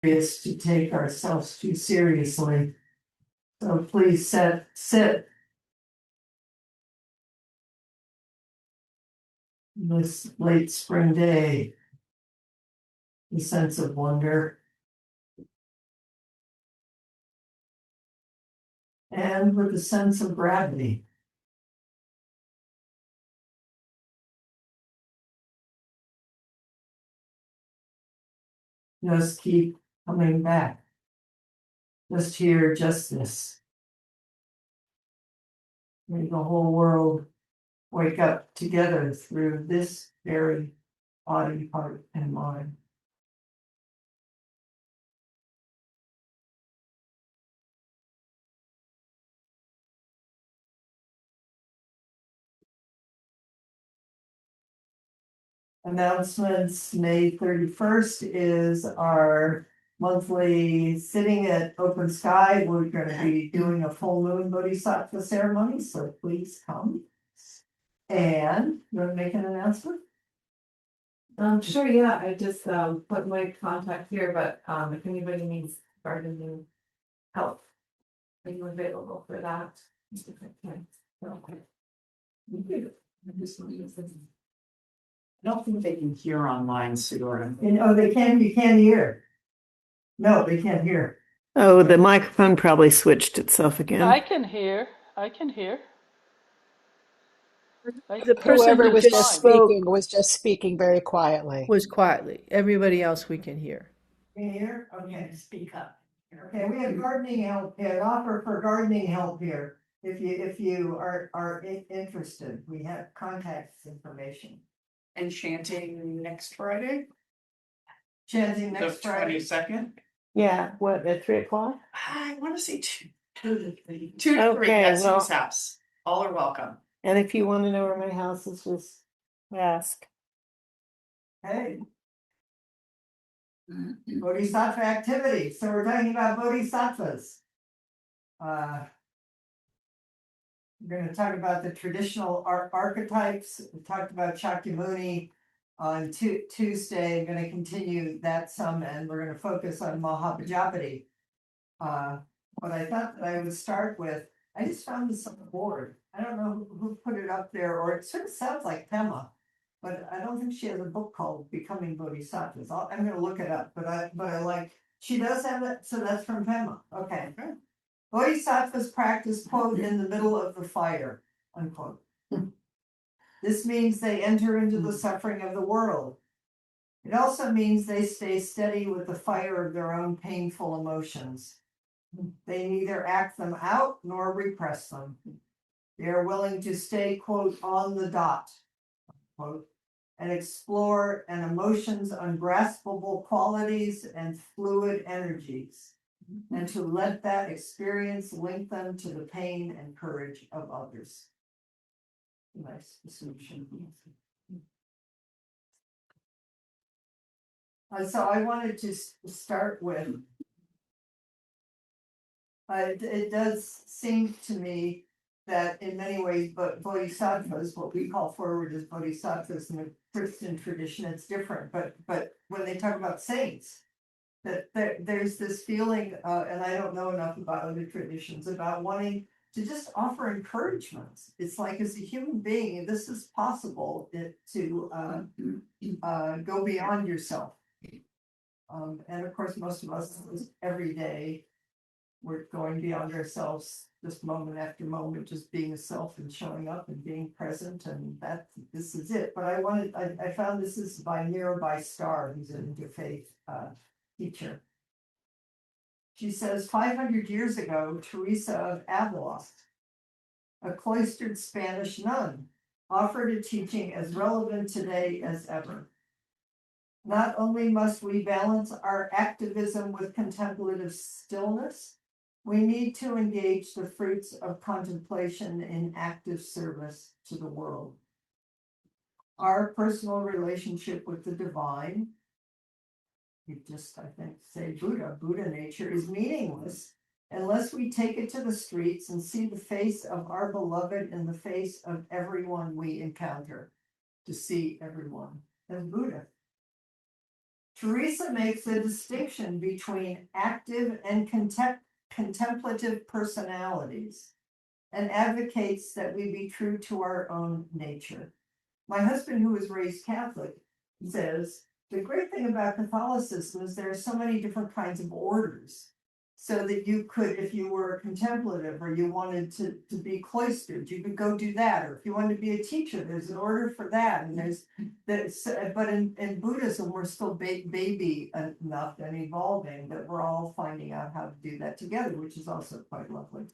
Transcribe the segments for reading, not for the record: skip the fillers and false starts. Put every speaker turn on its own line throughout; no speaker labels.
Is to take ourselves too seriously. So please sit this late spring day, the sense of wonder. And with a sense of gravity. Just keep coming back. Just hear just this. May the whole world wake up together through this very body, heart, and mind. Announcements, May 31st is our monthly sitting at Open Sky. We're going to be doing a full moon Bodhisattva ceremony, so please come. And you want to make an announcement?
Sure, yeah, I just put my contact here, but if anybody needs gardening help, are you available for that?
I don't think they can hear online, Sue.
Oh, they can, you can't hear. No, they can't hear.
Oh, the microphone probably switched itself again.
I can hear. I can hear.
The person
Whoever
who
was
just
just
spoke
speaking was just speaking very quietly.
Was quietly. Everybody else we can hear.
Can you hear? Okay, speak up. Okay, we have gardening help, an offer for gardening help here. If you are interested, we have contact information.
And chanting next Friday,
Chanting
the
next Friday.
22nd.
Yeah, what, at 3:00?
I want to say two to three
Okay,
at
well-
Sue's house. All are welcome.
And if you want to know where my house is, just ask.
Hey. Bodhisattva activity. So we're talking about bodhisattvas. We're going to talk about the traditional archetypes. We talked about Shakyamuni on Tuesday. I'm going to continue that some, and we're going to focus on Mahaprajapati. But I thought that I would start with, I just found this on the board. I don't know who put it up there, or it sort of sounds like Pema, but I don't think she has a book called Becoming Bodhisattvas. I'm going to look it up, but I like, she does have it, so that's from Pema. Okay. Bodhisattvas practice, quote, in the middle of the fire, unquote. This means they enter into the suffering of the world. It also means they stay steady with the fire of their own painful emotions. They neither act them out nor repress them. They are willing to stay, quote, on the dot, quote, and explore an emotion's ungraspable qualities and fluid energies, and to let that experience link them to the pain and courage of others. Nice solution. So I wanted to start with, it does seem to me that in many ways, but bodhisattvas, what we call forward as bodhisattvas in the Christian tradition, it's different. But when they talk about saints, that there's this feeling, and I don't know enough about other traditions, about wanting to just offer encouragement. It's like, as a human being, this is possible to go beyond yourself. And of course, most of us every day, we're going beyond ourselves, just moment after moment, just being a self and showing up and being present, and this is it. But I found this is by Mirabai Starr, who's an interfaith teacher. She says 500 years ago, Teresa of Avila, a cloistered Spanish nun, offered a teaching as relevant today as ever. Not only must we balance our activism with contemplative stillness, we need to engage the fruits of contemplation in active service to the world. Our personal relationship with the divine, you just, I think, say Buddha nature is meaningless unless we take it to the streets and see the face of our beloved in the face of everyone we encounter, to see everyone as Buddha. Teresa makes a distinction between active and contemplative personalities and advocates that we be true to our own nature. My husband, who was raised Catholic, says the great thing about Catholicism is there are so many different kinds of orders. So that you could, if you were a contemplative or you wanted to be cloistered, you could go do that. Or if you wanted to be a teacher, there's an order for that. And but in Buddhism, we're still baby enough and evolving that we're all finding out how to do that together, which is also quite lovely.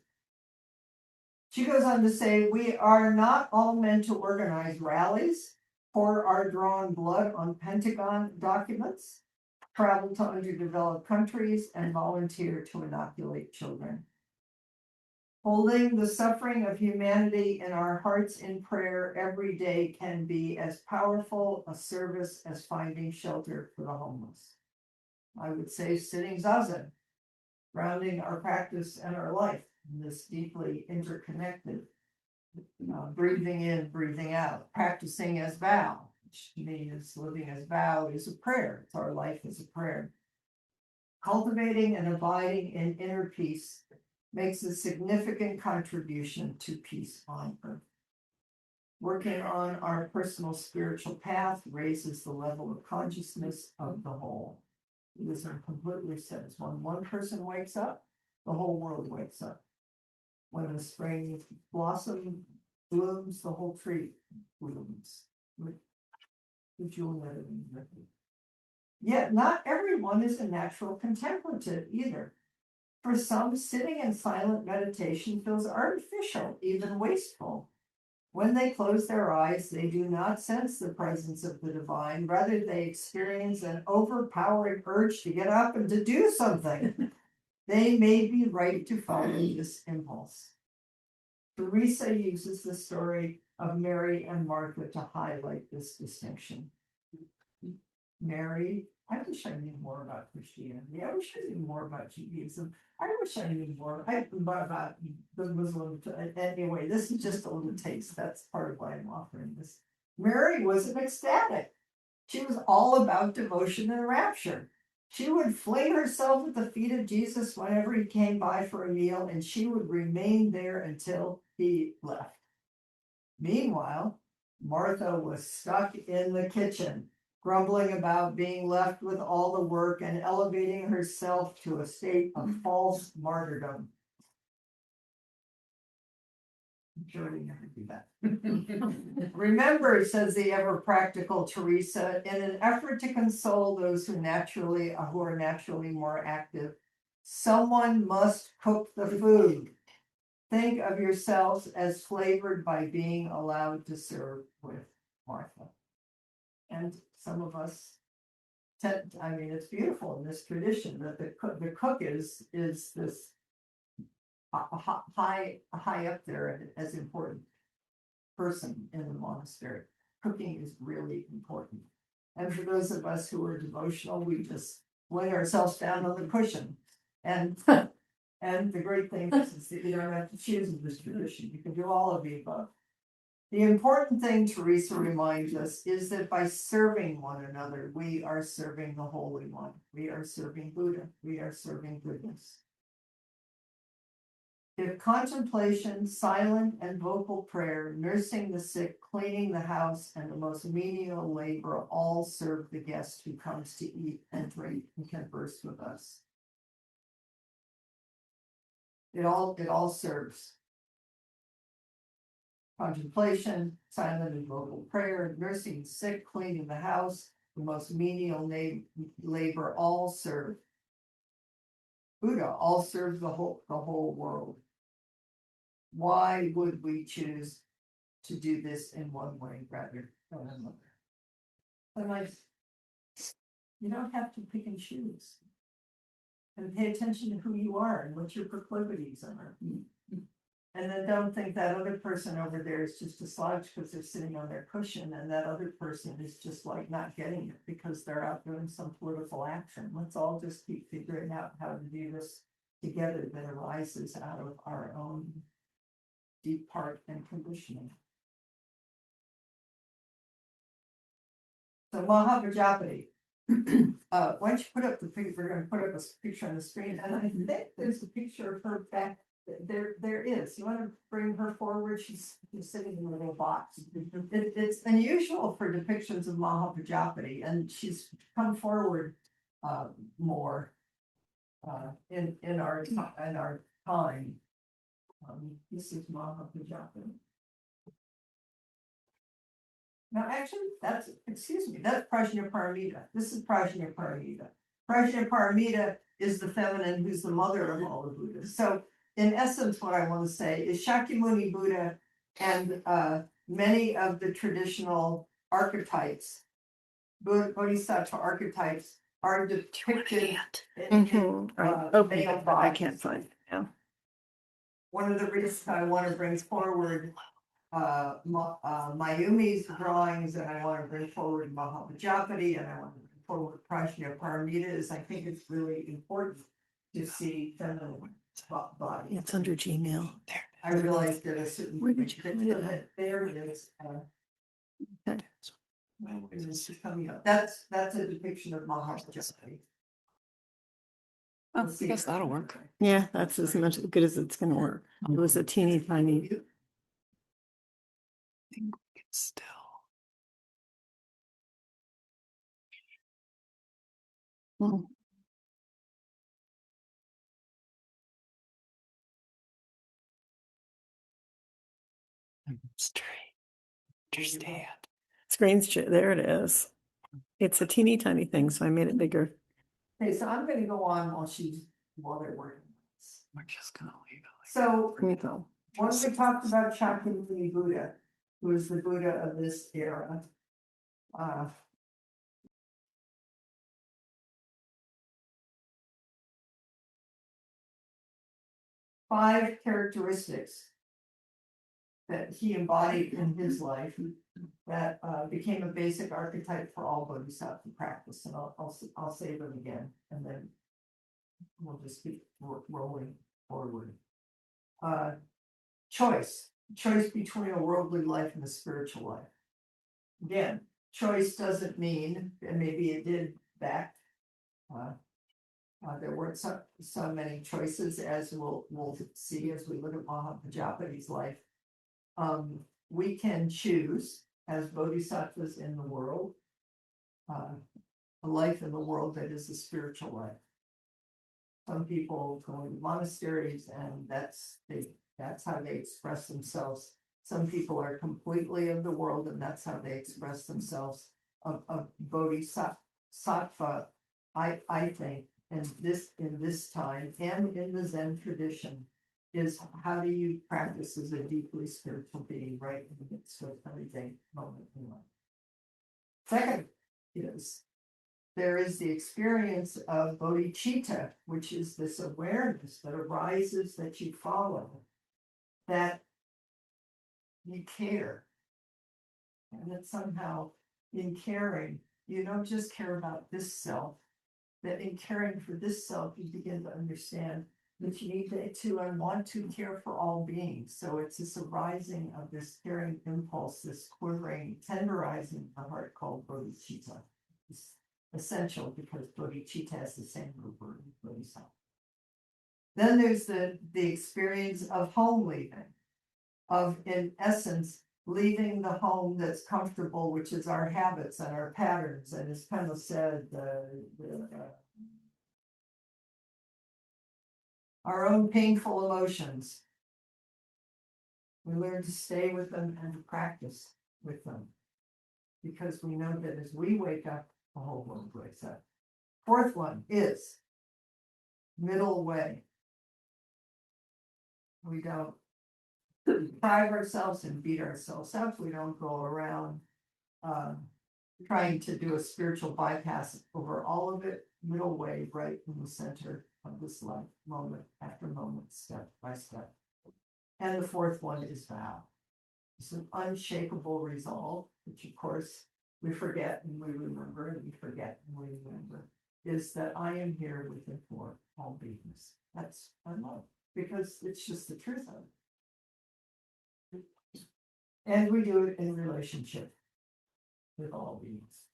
She goes on to say, we are not all meant to organize rallies, pour our drawn blood on Pentagon documents, travel to underdeveloped countries, and volunteer to inoculate children. Holding the suffering of humanity in our hearts in prayer every day can be as powerful a service as finding shelter for the homeless. I would say sitting zazen, grounding our practice and our life in this deeply interconnected, breathing in, breathing out, practicing as vow, which to me is living as vow is a prayer. It's our life is a prayer. Cultivating and abiding in inner peace makes a significant contribution to peace on earth. Working on our personal spiritual path raises the level of consciousness of the whole. Buddhism completely says when one person wakes up, the whole world wakes up. When the spring blossom blooms, the whole tree blooms. Yet not everyone is a natural contemplative either. For some, sitting in silent meditation feels artificial, even wasteful. When they close their eyes, they do not sense the presence of the divine. Rather, they experience an overpowering urge to get up and to do something. They may be right to follow this impulse. Teresa uses the story of Mary and Martha to highlight this distinction. Mary, I wish I knew more about Christianity. I wish I knew more about Judaism. I wish I knew more about the Muslim. Anyway, this is just a little taste. That's part of why I'm offering this. Mary was ecstatic. She was all about devotion and rapture. She would fling herself at the feet of Jesus whenever he came by for a meal, and she would remain there until he left. Meanwhile, Martha was stuck in the kitchen, grumbling about being left with all the work and elevating herself to a state of false martyrdom. I'm sure we never do that. Remember, says the ever practical Teresa, in an effort to console those who are naturally more active, someone must cook the food. Think of yourselves as flavored by being allowed to serve with Martha. And some of us, it's beautiful in this tradition that the cook is this high up there as important person in the monastery. Cooking is really important. And for those of us who are devotional, we just lay ourselves down on the cushion. And the great thing is that you don't have to choose in this tradition. You can do all of the above. The important thing Teresa reminds us is that by serving one another, we are serving the Holy One. We are serving Buddha. We are serving goodness. If contemplation, silent and vocal prayer, nursing the sick, cleaning the house, and the most menial labor all serve the guest who comes to eat and drink and converse with us. It all serves. Contemplation, silent and vocal prayer, nursing the sick, cleaning the house, the most menial labor all serve. Buddha all serve the whole world. Why would we choose to do this in one way rather than another? You don't have to pick and choose. And pay attention to who you are and what your proclivities are. And then don't think that other person over there is just a slouch because they're sitting on their cushion, and that other person is just like not getting it because they're out doing some political action. Let's all just keep figuring out how to do this together that arises out of our own deep heart and conditioning. So Mahaprajapati, Why don't you put up the picture, we're gonna put up a picture on the screen, and I think there's a picture of her back, there is, you wanna bring her forward, she's sitting in a little box. It's unusual for depictions of Mahaprajapati, and she's come forward, more. In our time. This is Mahaprajapati. Now, actually, that's Prajnaparamita. This is Prajnaparamita. Prajnaparamita is the feminine who's the mother of all the Buddhas. So in essence, what I want to say is Shakyamuni Buddha and many of the traditional archetypes, Bodhisattva archetypes, are depicted in male bodies.
find it now.
One of the reasons I want to bring forward Mayumi's drawings, and I want to bring forward Mahaprajapati, and I want to bring forward Prajnaparamita, is I think it's really important to see feminine body.
It's under Gmail. There.
I realized that a certain
Where did you
point,
find it?
there it is.
Okay.
It's coming up. That's a depiction of Mahaprajapati.
Oh, I guess that'll work.
Yeah, that's as much good as it's gonna work. It was a teeny tiny.
I think we can still.
Hmm.
Straight. Understand.
There it is. It's a teeny tiny thing, so I made it bigger.
Okay, so I'm gonna go on while they're working.
We're just gonna leave it
So
Here you go.
when we talked about Shakyamuni Buddha, who is the Buddha of this era, five characteristics that he embodied in his life that became a basic archetype for all bodhisattva practice, and I'll say them again, and then we'll just keep rolling forward. Choice between a worldly life and a spiritual life. Again, choice doesn't mean, and maybe it did back. There weren't so many choices as we'll see as we look at Mahaprajapati's life. We can choose as bodhisattvas in the world, a life in the world that is a spiritual life. Some people go to monasteries, and that's how they express themselves. Some people are completely of the world, and that's how they express themselves. A bodhisattva, I think, in this time and in the Zen tradition, is how do you practice as a deeply spiritual being right in the midst of everyday moment in life. Second is there is the experience of bodhicitta, which is this awareness that arises, that you follow, that you care, and that somehow in caring, you don't just care about this self, that in caring for this self, you begin to understand that you need to and want to care for all beings. So it's this arising of this caring impulse, this quivering, tenderizing of the heart called bodhicitta. It's essential because bodhicitta has the same root word as bodhisattva. Then there's the experience of home leaving, of in essence leaving the home that's comfortable, which is our habits and our patterns, and as Pema said, our own painful emotions. We learn to stay with them and to practice with them, because we know that as we wake up, the whole world wakes up. Fourth one is middle way. We don't deprive ourselves and beat ourselves up. We don't go around trying to do a spiritual bypass over all of it. Middle way, right in the center of this life, moment after moment, step by step. And the fourth one is vow. It's an unshakable resolve, which of course we forget and we remember, and we forget and we remember, is that I am here with and for all beings. That's I love, because it's just the truth of it. And we do it in relationship with all beings.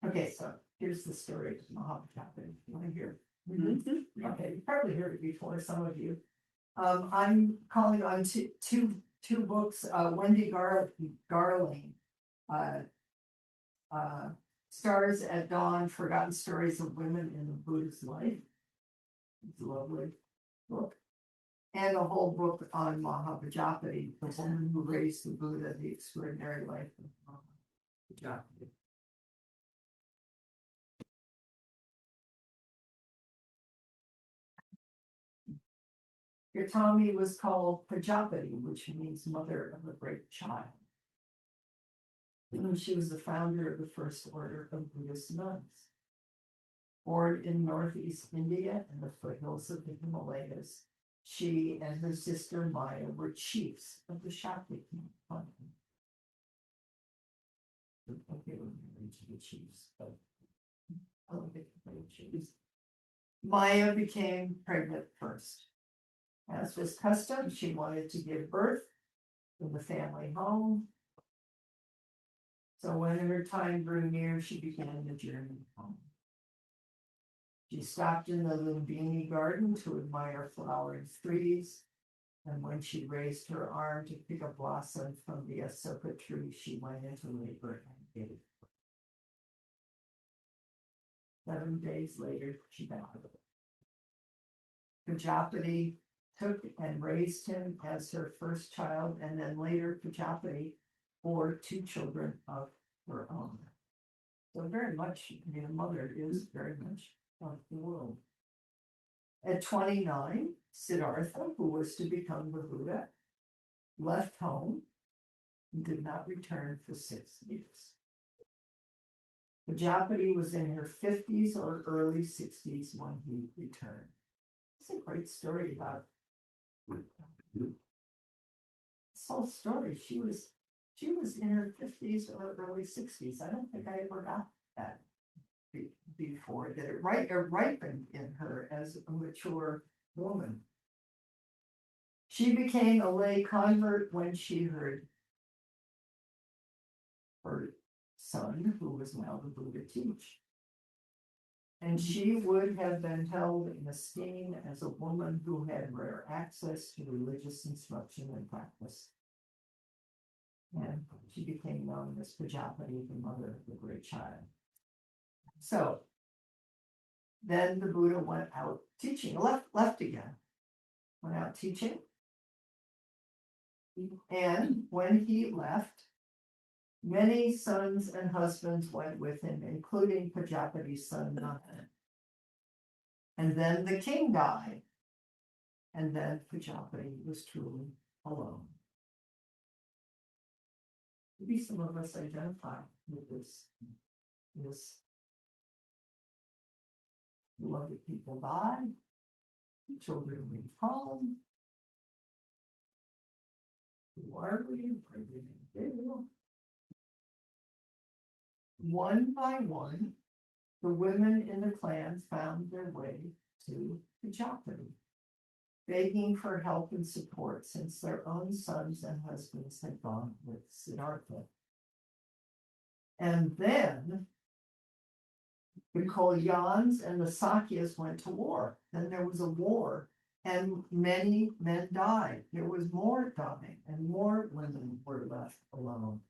Okay, so here's the story of Mahaprajapati. You want to hear? Okay, you probably heard it before, some of you. I'm calling on two books, Wendy Garling. Stars at Dawn, Forgotten Stories of Women in the Buddha's Life. It's a lovely book. And a whole book on Mahaprajapati, the woman who raised the Buddha, the extraordinary life of Mahaprajapati. Gautami was called Prajapati, which means mother of a great child. She was the founder of the first order of Buddhist nuns. Born in northeast India in the foothills of the Himalayas, she and her sister Maya were chiefs of the Shakti clan. Okay, we're going to the chiefs, but I don't think they were chiefs. Maya became pregnant first. As was custom, she wanted to give birth in the family home. So when her time grew near, she began the journey home. She stopped in the Lumbini garden to admire flowering trees, and when she raised her arm to pick a blossom from the asoka tree, she went into labor and gave. 7 days later, she died. Prajapati took and raised him as her first child, and then later Prajapati bore 2 children of her own. So very much, the mother is very much of the world. At 29, Siddhartha, who was to become the Buddha, left home and did not return for 6 years. Prajapati was in her 50s or early 60s when he returned. It's a great story about this whole story. She was in her 50s or early 60s. I don't think I ever got that before, that it ripened in her as a mature woman. She became a lay convert when she heard her son, who was now the Buddha, teach. And she would have been held in esteem as a woman who had rare access to religious instruction and practice. And she became known as Prajapati, the mother of the great child. So then the Buddha went out teaching, left again, went out teaching. And when he left, many sons and husbands went with him, including Prajapati's son Nanda. And then the king died. And then Prajapati was truly alone. Maybe some of us identify with this beloved people die, children leave home. Who are we? What are we going to do? One by one, the women in the clan found their way to Prajapati, begging for help and support since their own sons and husbands had gone with Siddhartha. And then the Kalyans and the Sakyas went to war. Then there was a war, and many men died. There was more dying, and more women were left alone.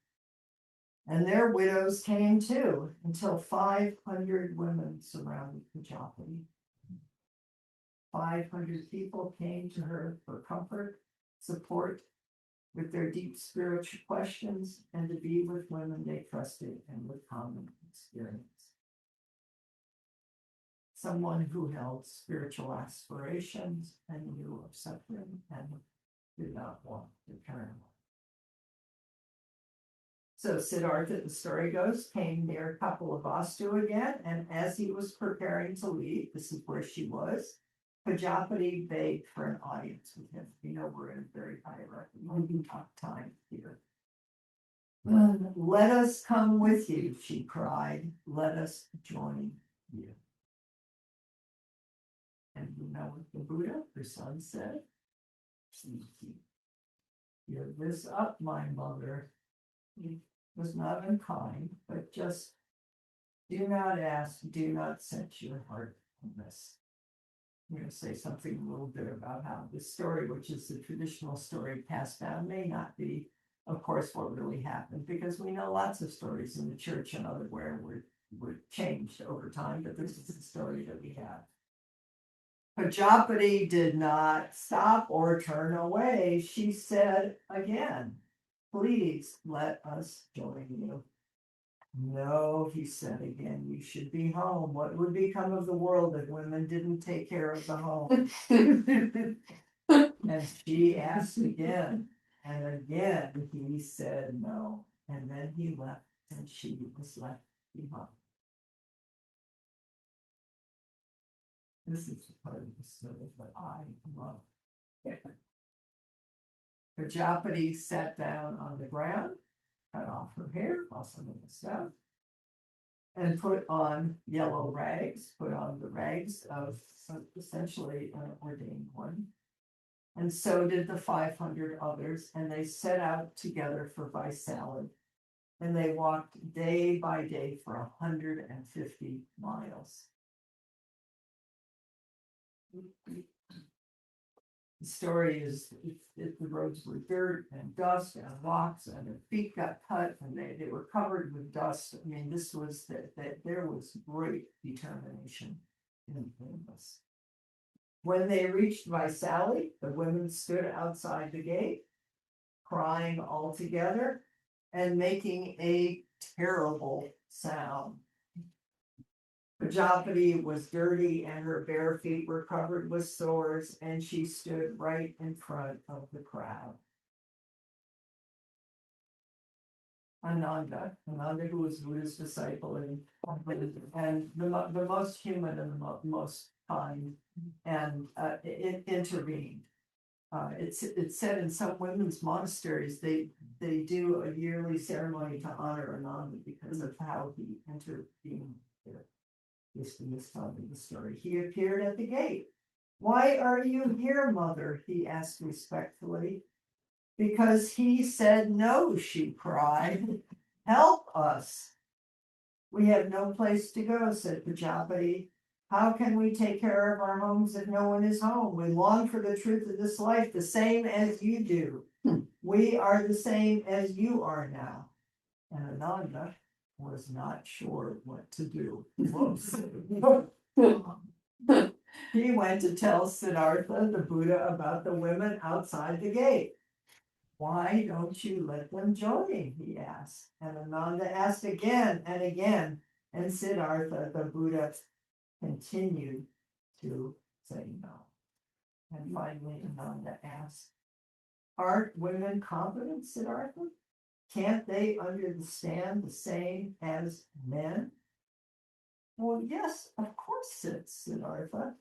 And their widows came too, until 500 women surrounded Prajapati. 500 people came to her for comfort, support, with their deep spiritual questions, and to be with women they trusted and with common experience. Someone who held spiritual aspirations and knew of suffering and did not want to turn. So Siddhartha, the story goes, came near Kapilavastu again, and as he was preparing to leave, this is where she was, Prajapati begged for an audience with him. You know, we're in a very hierarchy time here. Let us come with you, she cried. Let us join you. And you know what the Buddha, her son, said? Give this up, my mother. He was not unkind, but just Do not ask, do not set your heart on this. I'm going to say something a little bit about how this story, which is the traditional story passed down, may not be, of course, what really happened, because we know lots of stories in the church and otherwhere were changed over time, but this is the story that we have. Prajapati did not stop or turn away. She said again, please let us join you. No, he said again, you should be home. What would become of the world if women didn't take care of the home? And she asked again, and again he said no. And then he left, and she was left behind. This is part of the story that I love. Prajapati sat down on the ground, cut off her hair, also in the stuff, and put on yellow rags, put on the rags of essentially an ordained one. And so did the 500 others, and they set out together for Vaisali. And they walked day by day for 150 miles. The story is the roads were dirt and dust and rocks, and their feet got cut, and they were covered with dust. I mean, this was that there was great determination in this. When they reached Vaisali, the women stood outside the gate, crying all together and making a terrible sound. Prajapati was dirty and her bare feet were covered with sores, and she stood right in front of the crowd. Ananda, who was Buddha's disciple and the most human and the most kind, and it intervened. It's said in some women's monasteries they do a yearly ceremony to honor Ananda because of how he intervened there. This in this part of the story. He appeared at the gate. Why are you here, mother? He asked respectfully. Because he said no, she cried. Help us. We have no place to go, said Prajapati. How can we take care of our homes if no one is home? We long for the truth of this life, the same as you do. We are the same as you are now. And Ananda was not sure what to do. He went to tell Siddhartha, the Buddha, about the women outside the gate. Why don't you let them join? He asked. And Ananda asked again and again. And Siddhartha, the Buddha, continued to say no. And finally, Ananda asked, aren't women competent, Siddhartha? Can't they understand the same as men? Well, yes, of course, said Siddhartha.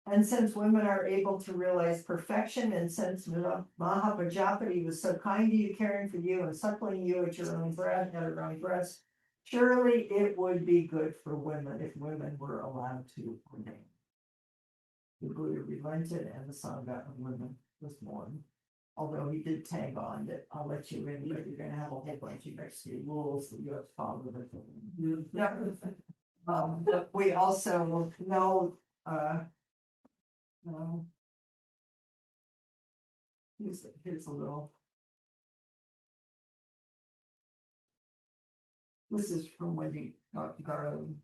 And since women are able to realize perfection, and since Mahaprajapati was so kind to you, caring for you, and suckling you at your own breast, surely it would be good for women if women were allowed to ordain. The Buddha relented, and the Sangha of women was born. Although he did tag on that I'll let you in, but you're going to have a whole bunch of extra rules that you have to follow. But we also know, here's a little. This is from Wendy Garland.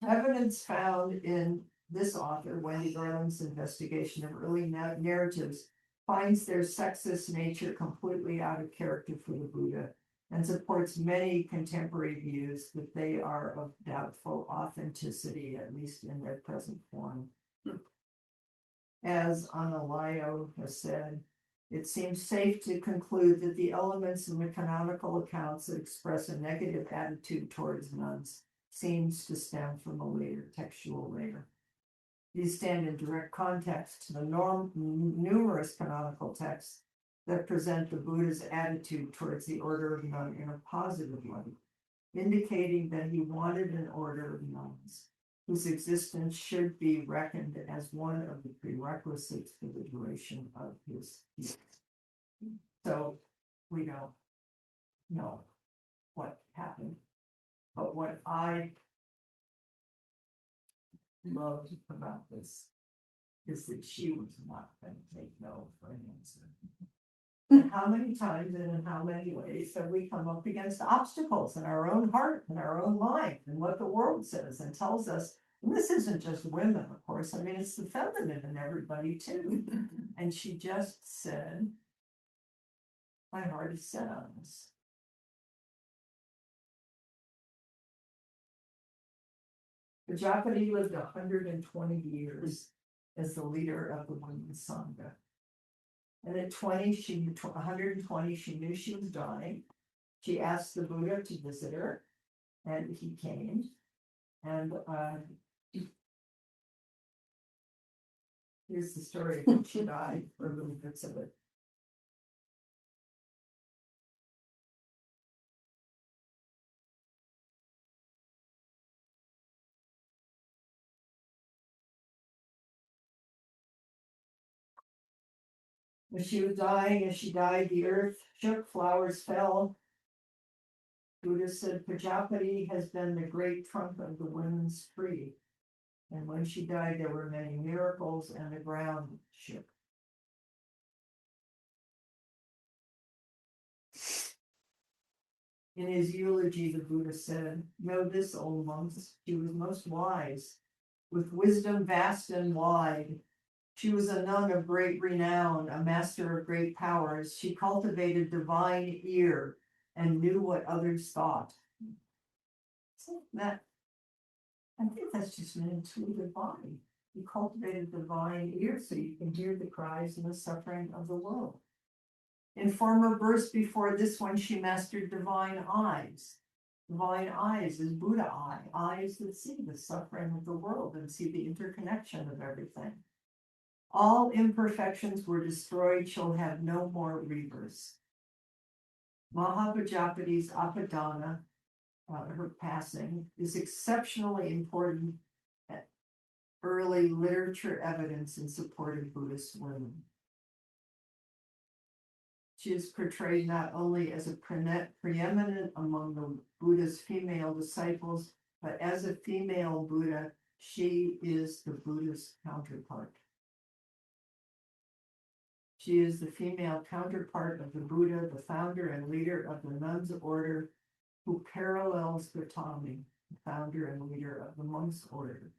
Evidence found in this author, Wendy Garland's investigation of early narratives, finds their sexist nature completely out of character for the Buddha and supports many contemporary views that they are of doubtful authenticity, at least in their present form. As Analayo has said, it seems safe to conclude that the elements in the canonical accounts that express a negative attitude towards nuns seems to stem from a later textual layer. These stand in direct context to the numerous canonical texts that present the Buddha's attitude towards the order of nun in a positive light, indicating that he wanted an order of nuns whose existence should be reckoned as one of the prerequisites for the duration of his life. So we don't know what happened, But what I loved about this is that she was not going to take no for an answer. And how many times and in how many ways have we come up against obstacles in our own heart and our own life and what the world says and tells us, and this isn't just women, of course, I mean, it's the feminine in everybody too. And she just said, my heart is set on this. Prajapati lived 120 years as the leader of the women's Sangha. And at 120, she knew she was dying. She asked the Buddha to visit her, and he came. And here's the story of when she died, or little bits of it. When she was dying, as she died, the earth shook, flowers fell. Buddha said, Prajapati has been the great trunk of the women's tree. And when she died, there were many miracles, and the ground shook. In his eulogy, the Buddha said, know this, O monks, she was most wise, with wisdom vast and wide. She was a nun of great renown, a master of great powers. She cultivated divine ear and knew what others thought. So that, I think that's just an intuitive body. You cultivated divine ear so you can hear the cries and the suffering of the world. In former births before this one, she mastered divine eyes. Divine eyes is Buddha eye, eyes that see the suffering of the world and see the interconnection of everything. All imperfections were destroyed, she'll have no more rebirths. Mahaprajapati's Apadana, her passing, is exceptionally important early literature evidence in support of Buddhist women. She is portrayed not only as a preeminent among the Buddha's female disciples, but as a female Buddha, she is the Buddha's counterpart. She is the female counterpart of the Buddha, the founder and leader of the nuns' order, who parallels Gautami, the founder and leader of the monks' order.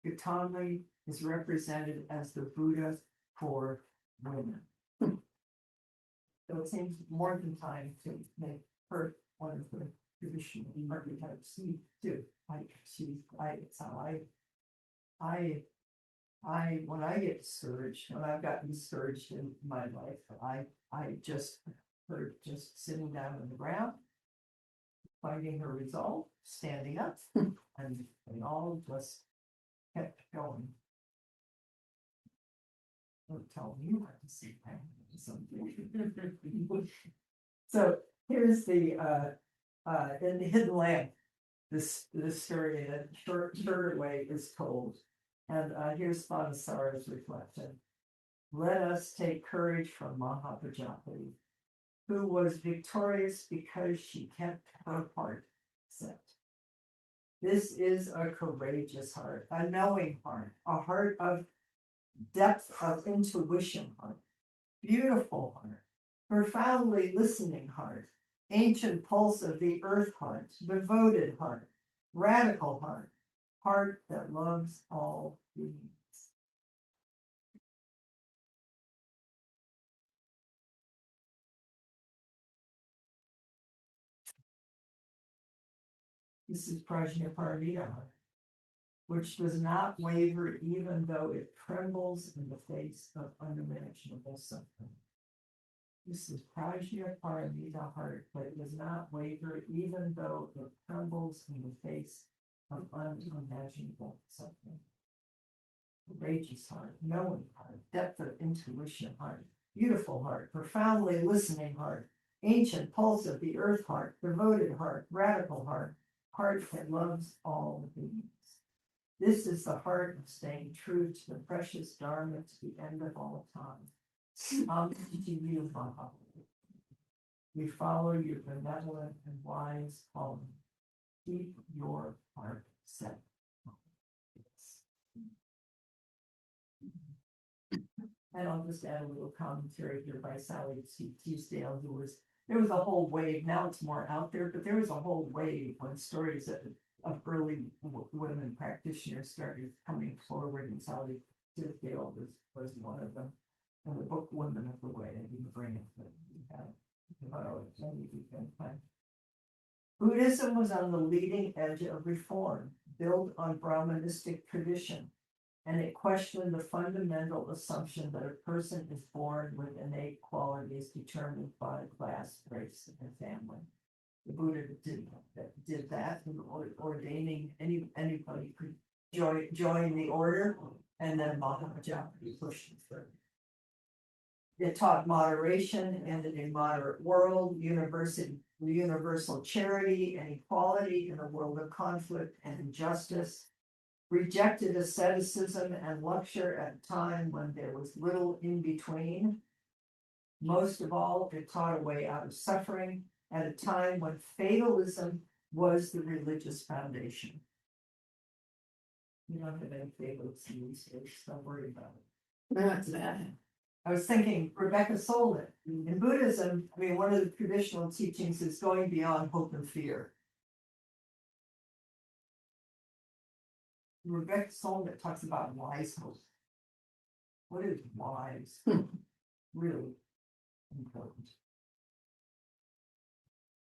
Gautami is represented as the Buddha for women. So it seems more than time to make her one of the traditional archetypes too. It's how when I get discouraged, when I've gotten discouraged in my life, I just heard just sitting down on the ground, finding her resolve, standing up, and they all just kept going. Don't tell me what to say. Something. So here's the in the Hidden Lamp. This story in a shorter way is told, and here's Bodhisattvas' reflection. Let us take courage from Mahaprajapati, who was victorious because she kept her heart set. This is a courageous heart, a knowing heart, a heart of depth of intuition heart, beautiful heart, profoundly listening heart, ancient pulse of the earth heart, devoted heart, radical heart, heart that loves all beings. This is Prajnaparamita heart, which does not waver even though it trembles in the face of unimaginable suffering. This is Prajnaparamita heart, but it does not waver even though it trembles in the face of unimaginable suffering. Courageous heart, knowing heart, depth of intuition heart, beautiful heart, profoundly listening heart, ancient pulse of the earth heart, devoted heart, radical heart, heart that loves all beings. This is the heart of staying true to the precious Dharma to the end of all time. We follow your benevolent and wise calling. keep your heart set. And I'll just add a little commentary here by Sally Teasdale, there was a whole wave, now it's more out there, but there was a whole wave when stories of early women practitioners started coming forward, and Sally Teasdale was one of them. And the book Women of the Way, I didn't bring it, but we have maybe we can find. Buddhism was on the leading edge of reform, built on Brahmanistic tradition, and it questioned the fundamental assumption that a person is born with innate qualities determined by class, race, and family. The Buddha did that, in ordaining anybody could join the order, and then Mahaprajapati pushed it further. It taught moderation and an immoderate world, universal charity and equality in a world of conflict and injustice, rejected asceticism and luxury at a time when there was little in between. Most of all, it taught a way out of suffering at a time when fatalism was the religious foundation. You don't have any fatalism these days, don't worry about it.
That's bad.
I was thinking, Rebecca sold it. In Buddhism, I mean, one of the traditional teachings is going beyond hope and fear. Rebecca Solnit talks about wise hope. What is wise? Really important.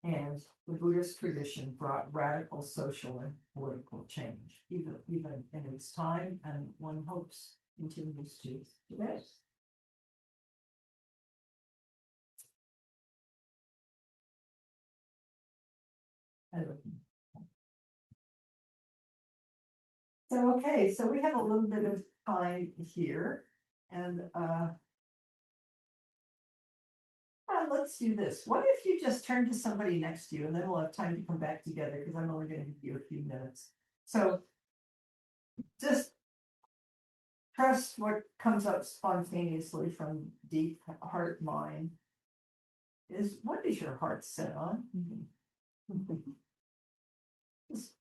And the Buddhist tradition brought radical social and political change, even in its time, and one hopes continues to today. So, okay, so we have a little bit of time here, and let's do this. What if you just turn to somebody next to you, and then we'll have time to come back together, because I'm only going to give you a few minutes. So just trust what comes up spontaneously from deep heart mind. What is your heart set on? Just